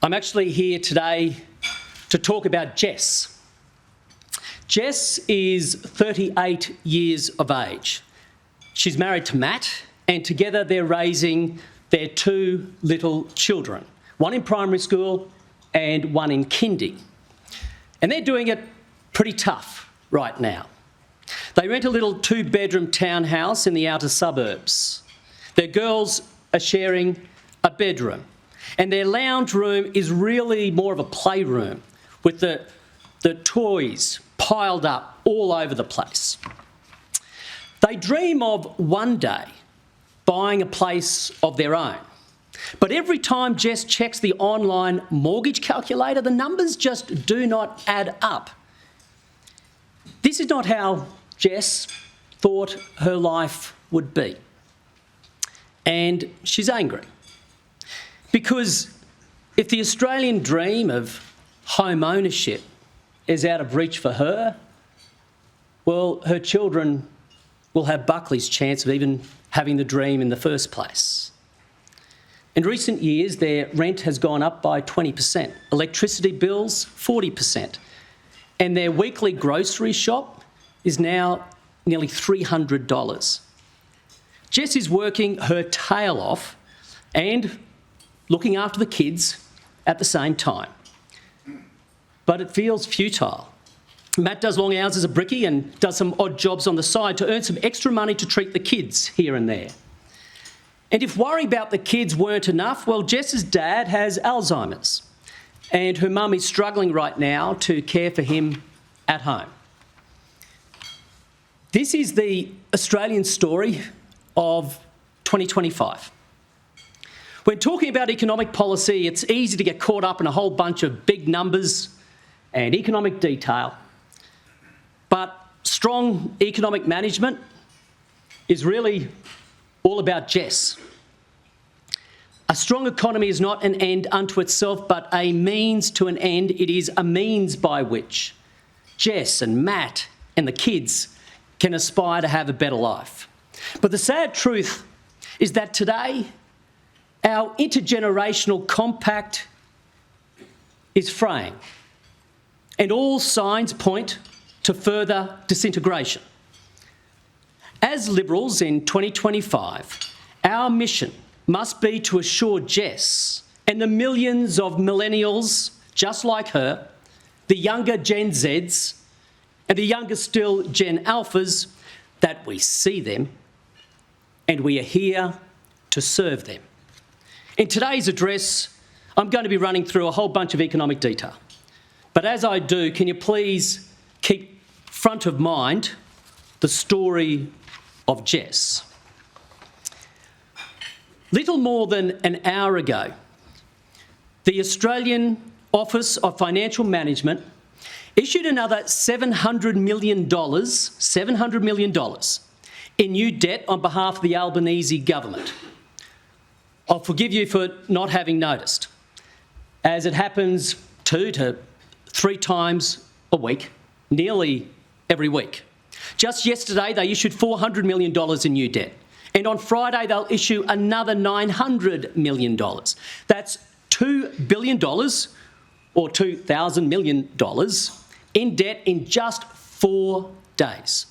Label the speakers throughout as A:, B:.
A: I'm actually here today to talk about Jess. Jess is 38 years of age. She's married to Matt, and together they're raising their two little children, one in primary school and one in kindy. And they're doing it pretty tough right now. They rent a little two-bedroom townhouse in the outer suburbs. Their girls are sharing a bedroom, and their lounge room is really more of a playroom with the toys piled up all over the place. They dream of one day buying a place of their own. But every time Jess checks the online mortgage calculator, the numbers just do not add up. This is not how Jess thought her life would be. And she's angry. Because if the Australian dream of home ownership is out of reach for her, well, her children will have Buckley's chance of even having the dream in the first place. In recent years, their rent has gone up by 20%, electricity bills 40%, and their weekly grocery shop is now nearly $300. Jess is working her tail off and looking after the kids at the same time. But it feels futile. Matt does long hours as a brickie and does some odd jobs on the side to earn some extra money to treat the kids here and there. And if worry about the kids weren't enough, well, Jess's dad has Alzheimer's, and her mum is struggling right now to care for him at home. This is the Australian story of 2025. When talking about economic policy, it's easy to get caught up in a whole bunch of big numbers and economic detail. But strong economic management is really all about Jess. A strong economy is not an end unto itself, but a means to an end. It is a means by which Jess and Matt and the kids can aspire to have a better life. But the sad truth is that today, our intergenerational compact is fraying, and all signs point to further disintegration. As Liberals in 2025, our mission must be to assure Jess and the millions of millennials just like her, the younger Gen Zs, and the younger still Gen Alphas, that we see them and we are here to serve them. In today's address, I'm going to be running through a whole bunch of economic detail. But as I do, can you please keep front of mind the story of Jess? Little more than an hour ago, the Australian Office of Financial Management issued another $700 million in new debt on behalf of the Albanese government. I'll forgive you for not having noticed, as it happens 2 to 3 times a week, nearly every week. Just yesterday, they issued $400 million in new debt. And on Friday, they'll issue another $900 million. That's $2 billion, or $2,000 million, in debt in just 4 days.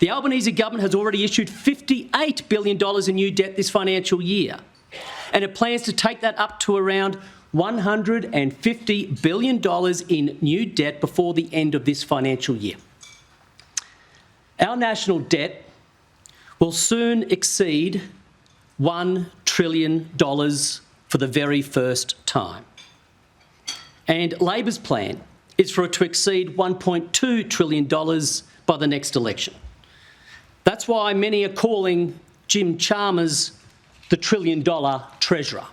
A: The Albanese government has already issued $58 billion in new debt this financial year, and it plans to take that up to around $150 billion in new debt before the end of this financial year. Our national debt will soon exceed $1 trillion for the very first time. And Labor's plan is for it to exceed $1.2 trillion by the next election. That's why many are calling Jim Chalmers the $1 trillion treasurer.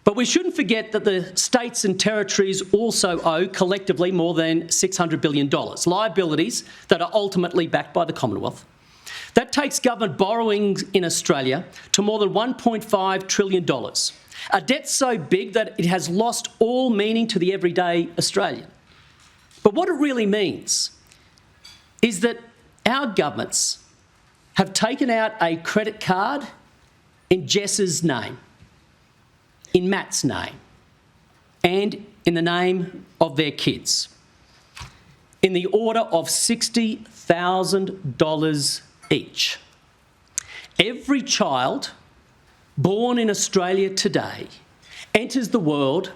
A: But we shouldn't forget that the states and territories also owe collectively more than $600 billion, liabilities that are ultimately backed by the Commonwealth. That takes government borrowings in Australia to more than $1.5 trillion, a debt so big that it has lost all meaning to the everyday Australian. But what it really means is that our governments have taken out a credit card in Jess's name, in Matt's name, and in the name of their kids, in the order of $60,000 each. Every child born in Australia today enters the world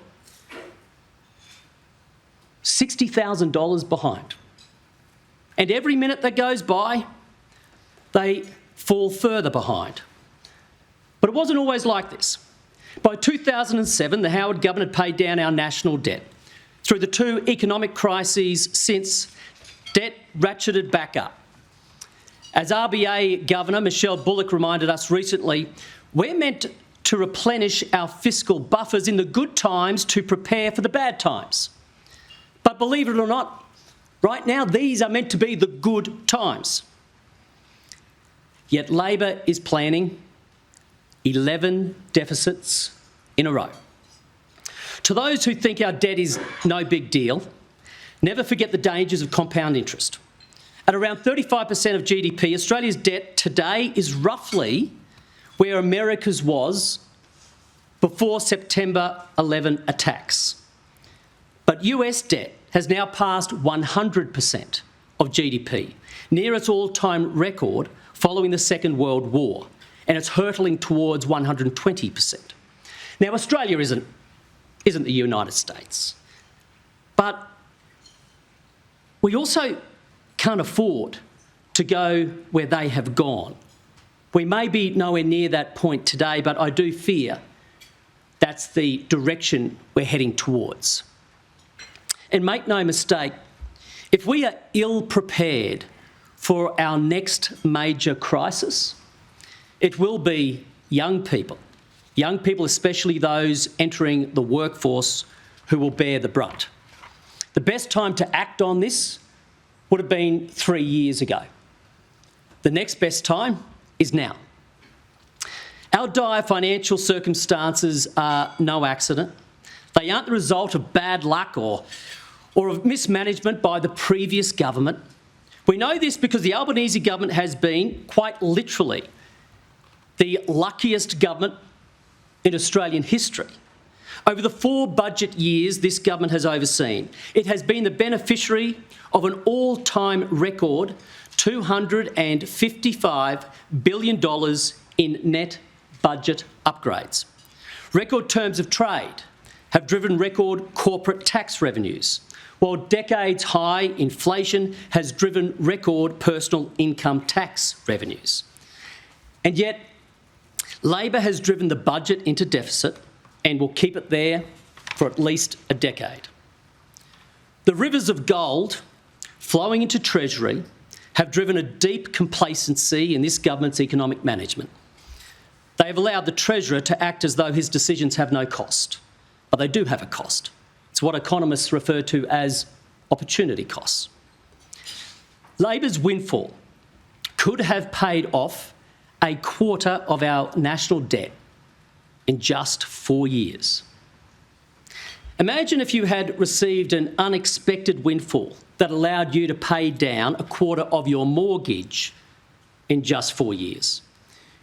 A: $60,000 behind. And every minute that goes by, they fall further behind. But it wasn't always like this. By 2007, the Howard government had paid down our national debt. Through the two economic crises since, debt ratcheted back up. As RBA Governor Michelle Bullock reminded us recently, we're meant to replenish our fiscal buffers in the good times to prepare for the bad times. But believe it or not, right now these are meant to be the good times. Yet Labor is planning 11 deficits in a row. To those who think our debt is no big deal, never forget the dangers of compound interest. At around 35% of GDP, Australia's debt today is roughly where America's was before September 11 attacks. But US debt has now passed 100% of GDP, near its all-time record following the Second World War, and it's hurtling towards 120%. Now, Australia isn't the United States, but we also can't afford to go where they have gone. We may be nowhere near that point today, but I do fear that's the direction we're heading towards. And make no mistake, if we are ill-prepared for our next major crisis, it will be young people especially those entering the workforce, who will bear the brunt. The best time to act on this would have been 3 years ago. The next best time is now. Our dire financial circumstances are no accident. They aren't the result of bad luck or of mismanagement by the previous government. We know this because the Albanese government has been, quite literally, the luckiest government in Australian history. Over the 4 budget years this government has overseen, it has been the beneficiary of an all-time record $255 billion in net budget upgrades. Record terms of trade have driven record corporate tax revenues, while decades-high inflation has driven record personal income tax revenues. And yet, Labor has driven the budget into deficit and will keep it there for at least a decade. The rivers of gold flowing into Treasury have driven a deep complacency in this government's economic management. They have allowed the Treasurer to act as though his decisions have no cost, but they do have a cost. It's what economists refer to as opportunity costs. Labor's windfall could have paid off a quarter of our national debt in just 4 years. Imagine if you had received an unexpected windfall that allowed you to pay down a quarter of your mortgage in just 4 years.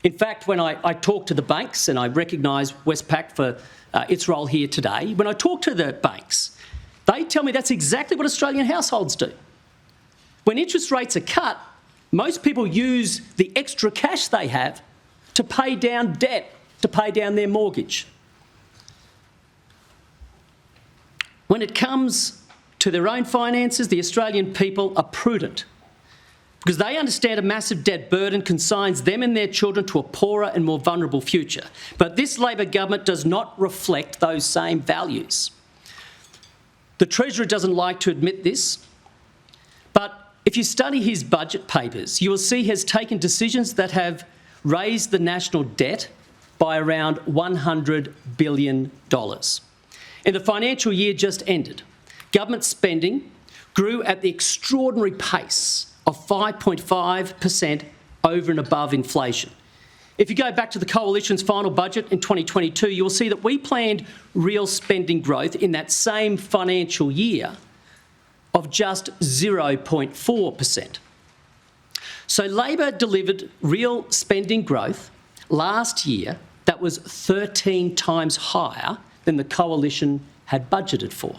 A: In fact, when I talk to the banks, and I recognise Westpac for its role here today, when I talk to the banks, they tell me that's exactly what Australian households do. When interest rates are cut, most people use the extra cash they have to pay down debt, to pay down their mortgage. When it comes to their own finances, the Australian people are prudent because they understand a massive debt burden consigns them and their children to a poorer and more vulnerable future. But this Labor government does not reflect those same values. The Treasurer doesn't like to admit this, but if you study his budget papers, you will see he has taken decisions that have raised the national debt by around $100 billion. In the financial year just ended, government spending grew at the extraordinary pace of 5.5% over and above inflation. If you go back to the Coalition's final budget in 2022, you'll see that we planned real spending growth in that same financial year of just 0.4%. So Labor delivered real spending growth last year that was 13 times higher than the Coalition had budgeted for.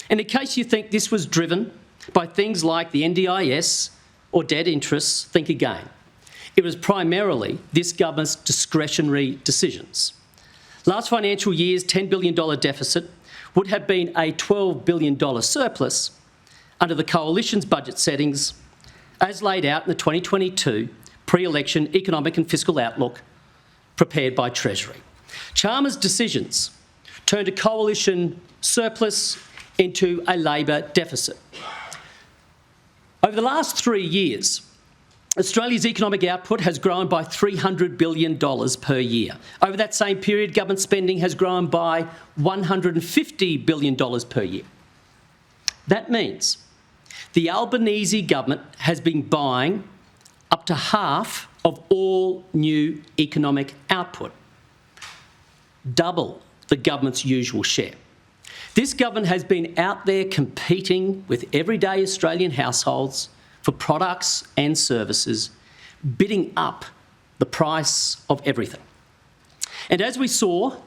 A: And in case you think this was driven by things like the NDIS or debt interests, think again. It was primarily this government's discretionary decisions. Last financial year's $10 billion deficit would have been a $12 billion surplus under the Coalition's budget settings as laid out in the 2022 pre-election economic and fiscal outlook prepared by Treasury. Chalmers' decisions turned a Coalition surplus into a Labor deficit. Over the last 3 years, Australia's economic output has grown by $300 billion per year. Over that same period, government spending has grown by $150 billion per year. That means the Albanese government has been buying up to half of all new economic output, double the government's usual share. This government has been out there competing with everyday Australian households for products and services, bidding up the price of everything. And as we saw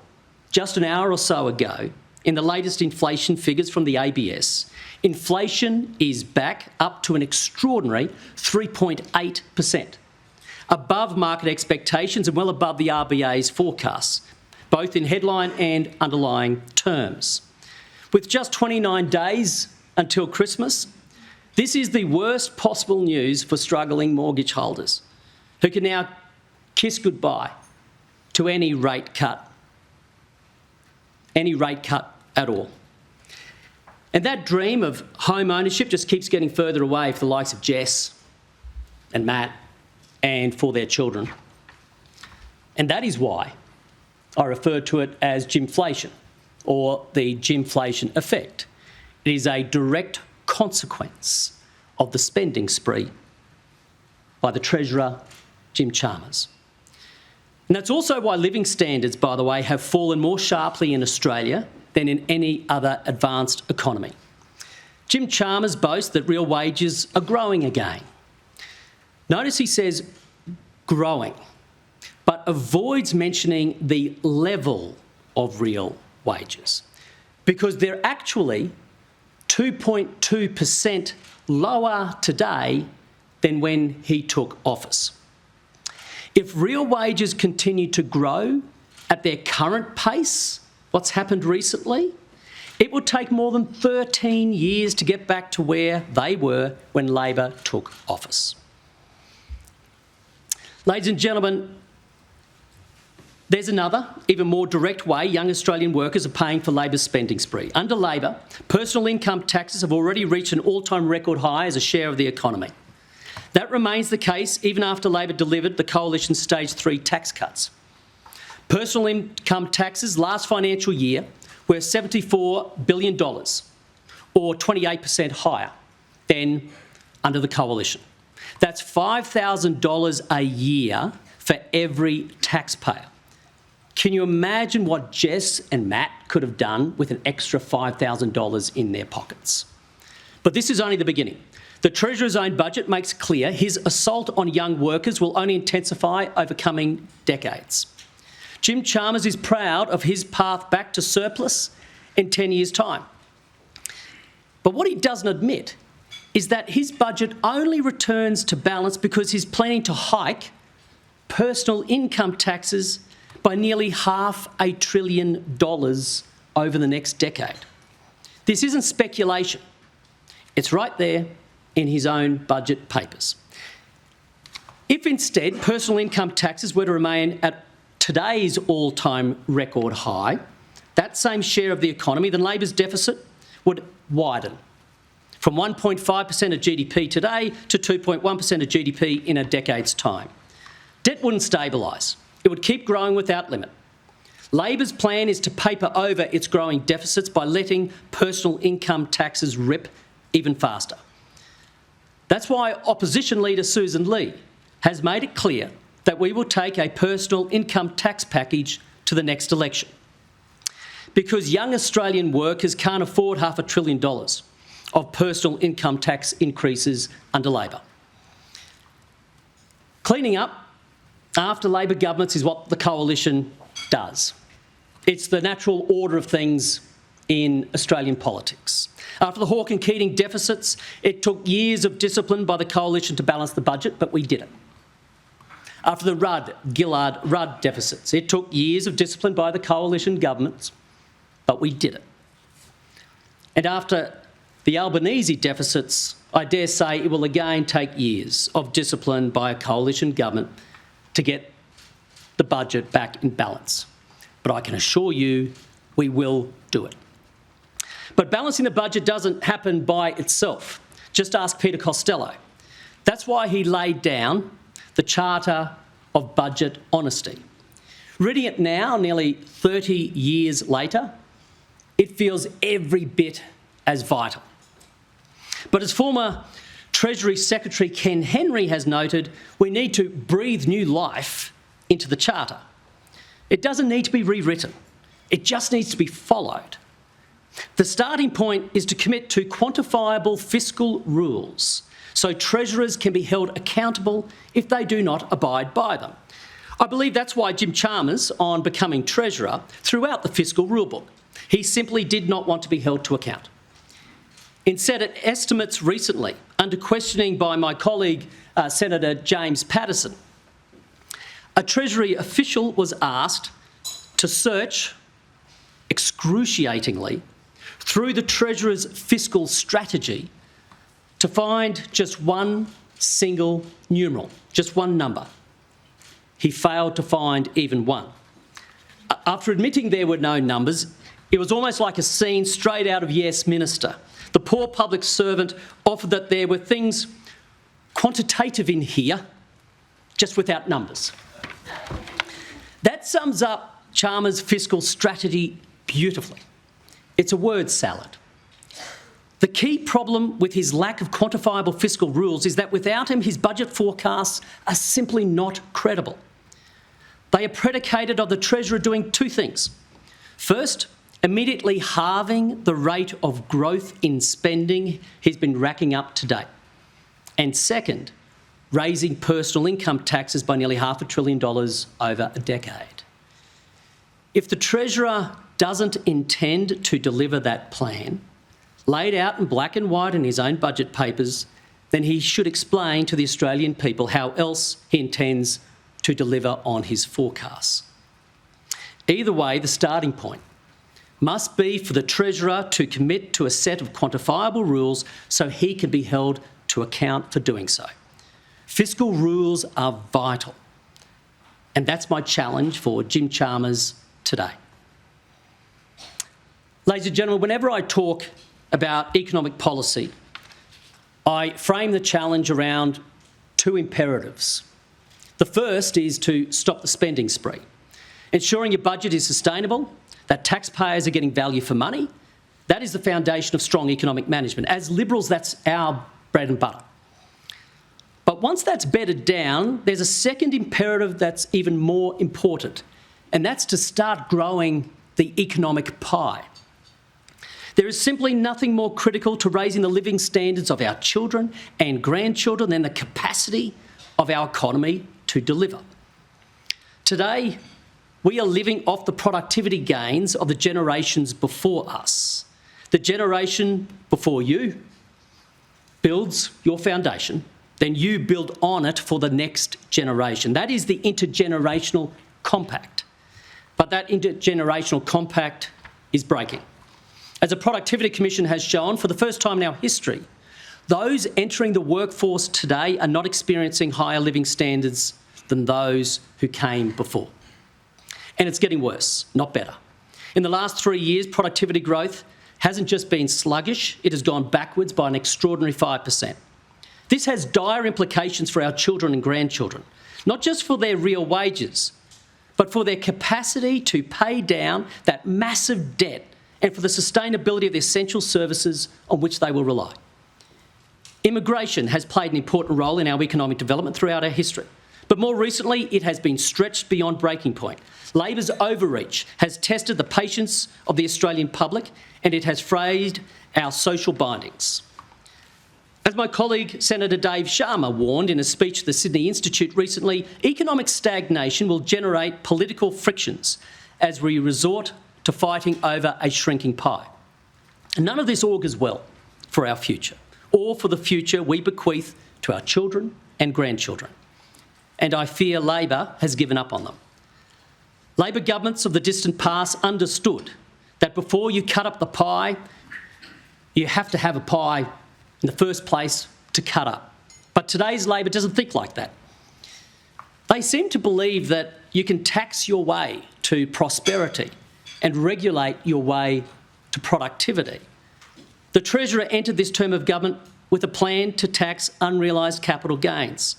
A: just an hour or so ago in the latest inflation figures from the ABS, inflation is back up to an extraordinary 3.8%, above market expectations and well above the RBA's forecasts, both in headline and underlying terms. With just 29 days until Christmas, this is the worst possible news for struggling mortgage holders who can now kiss goodbye to any rate cut at all. And that dream of home ownership just keeps getting further away for the likes of Jess and Matt and for their children. And that is why I refer to it as Gymflation, or the Gymflation effect. It is a direct consequence of the spending spree by the Treasurer, Jim Chalmers. And that's also why living standards, by the way, have fallen more sharply in Australia than in any other advanced economy. Jim Chalmers boasts that real wages are growing again. Notice he says growing, but avoids mentioning the level of real wages, because they're actually 2.2% lower today than when he took office. If real wages continue to grow at their current pace, what's happened recently, it will take more than 13 years to get back to where they were when Labor took office. Ladies and gentlemen, there's another, even more direct way young Australian workers are paying for Labor's spending spree. Under Labor, personal income taxes have already reached an all-time record high as a share of the economy. That remains the case even after Labor delivered the Coalition's Stage 3 tax cuts. Personal income taxes last financial year were $74 billion, or 28% higher than under the Coalition. That's $5,000 a year for every taxpayer. Can you imagine what Jess and Matt could have done with an extra $5,000 in their pockets? But this is only the beginning. The Treasurer's own budget makes clear his assault on young workers will only intensify over coming decades. Jim Chalmers is proud of his path back to surplus in 10 years' time. But what he doesn't admit is that his budget only returns to balance because he's planning to hike personal income taxes by nearly $500 billion over the next decade. This isn't speculation. It's right there in his own budget papers. If instead personal income taxes were to remain at today's all-time record high, that same share of the economy, then Labor's deficit would widen from 1.5% of GDP today to 2.1% of GDP in a decade's time. Debt wouldn't stabilise. It would keep growing without limit. Labor's plan is to paper over its growing deficits by letting personal income taxes rip even faster. That's why opposition leader Susan Lee has made it clear that we will take a personal income tax package to the next election, because young Australian workers can't afford $500 billion of personal income tax increases under Labor. Cleaning up after Labor governments is what the Coalition does. It's the natural order of things in Australian politics. After the Hawke and Keating deficits, it took years of discipline by the coalition to balance the budget, but we did it. After the Gillard-Rudd deficits, it took years of discipline by the coalition governments, but we did it. And after the Albanese deficits, I dare say it will again take years of discipline by a coalition government to get the budget back in balance. But I can assure you we will do it. But balancing the budget doesn't happen by itself. Just ask Peter Costello. That's why he laid down the Charter of Budget Honesty. Reading it now, nearly 30 years later, it feels every bit as vital. But as former Treasury Secretary Ken Henry has noted, we need to breathe new life into the Charter. It doesn't need to be rewritten. It just needs to be followed. The starting point is to commit to quantifiable fiscal rules so treasurers can be held accountable if they do not abide by them. I believe that's why Jim Chalmers, on becoming Treasurer, threw out the fiscal rulebook. He simply did not want to be held to account. Instead, at estimates recently, under questioning by my colleague, Senator James Patterson, a Treasury official was asked to search excruciatingly through the Treasurer's fiscal strategy to find just one single numeral, just one number. He failed to find even one. After admitting there were no numbers, it was almost like a scene straight out of Yes Minister. The poor public servant offered that there were things quantitative in here, just without numbers. That sums up Chalmers' fiscal strategy beautifully. It's a word salad. The key problem with his lack of quantifiable fiscal rules is that without him, his budget forecasts are simply not credible. They are predicated on the Treasurer doing two things. First, immediately halving the rate of growth in spending he's been racking up to date. And second, raising personal income taxes by nearly $500 billion over a decade. If the Treasurer doesn't intend to deliver that plan, laid out in black and white in his own budget papers, then he should explain to the Australian people how else he intends to deliver on his forecasts. Either way, the starting point must be for the Treasurer to commit to a set of quantifiable rules so he can be held to account for doing so. Fiscal rules are vital, and that's my challenge for Jim Chalmers today. Ladies and gentlemen, whenever I talk about economic policy, I frame the challenge around two imperatives. The first is to stop the spending spree, ensuring your budget is sustainable, that taxpayers are getting value for money. That is the foundation of strong economic management. As Liberals, that's our bread and butter. But once that's bedded down, there's a second imperative that's even more important, and that's to start growing the economic pie. There is simply nothing more critical to raising the living standards of our children and grandchildren than the capacity of our economy to deliver. Today, we are living off the productivity gains of the generations before us. The generation before you builds your foundation, then you build on it for the next generation. That is the intergenerational compact. But that intergenerational compact is breaking. As a Productivity Commission has shown, for the first time in our history, those entering the workforce today are not experiencing higher living standards than those who came before. And it's getting worse, not better. In the last 3 years, productivity growth hasn't just been sluggish, it has gone backwards by an extraordinary 5%. This has dire implications for our children and grandchildren, not just for their real wages, but for their capacity to pay down that massive debt and for the sustainability of the essential services on which they will rely. Immigration has played an important role in our economic development throughout our history, but more recently it has been stretched beyond breaking point. Labor's overreach has tested the patience of the Australian public and it has frayed our social bindings. As my colleague Senator Dave Sharma warned in a speech at the Sydney Institute recently, economic stagnation will generate political frictions as we resort to fighting over a shrinking pie. None of this augurs well for our future or for the future we bequeath to our children and grandchildren. And I fear Labor has given up on them. Labor governments of the distant past understood that before you cut up the pie, you have to have a pie in the first place to cut up. But today's Labor doesn't think like that. They seem to believe that you can tax your way to prosperity and regulate your way to productivity. The Treasurer entered this term of government with a plan to tax unrealised capital gains,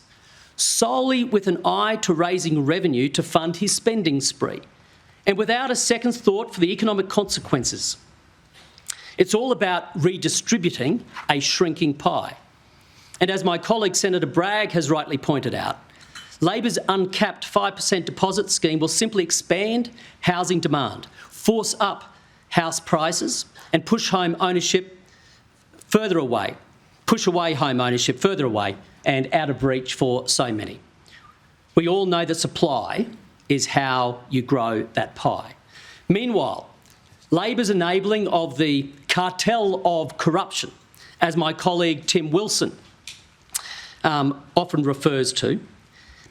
A: solely with an eye to raising revenue to fund his spending spree, and without a second thought for the economic consequences. It's all about redistributing a shrinking pie. And as my colleague Senator Bragg has rightly pointed out, Labor's uncapped 5% deposit scheme will simply expand housing demand, force up house prices and push home ownership further away, push away home ownership further away and out of reach for so many. We all know that supply is how you grow that pie. Meanwhile, Labor's enabling of the cartel of corruption, as my colleague Tim Wilson often refers to,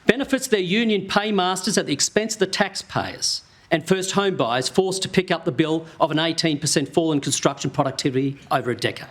A: benefits their union paymasters at the expense of the taxpayers and first home buyers forced to pick up the bill of an 18% fall in construction productivity over a decade.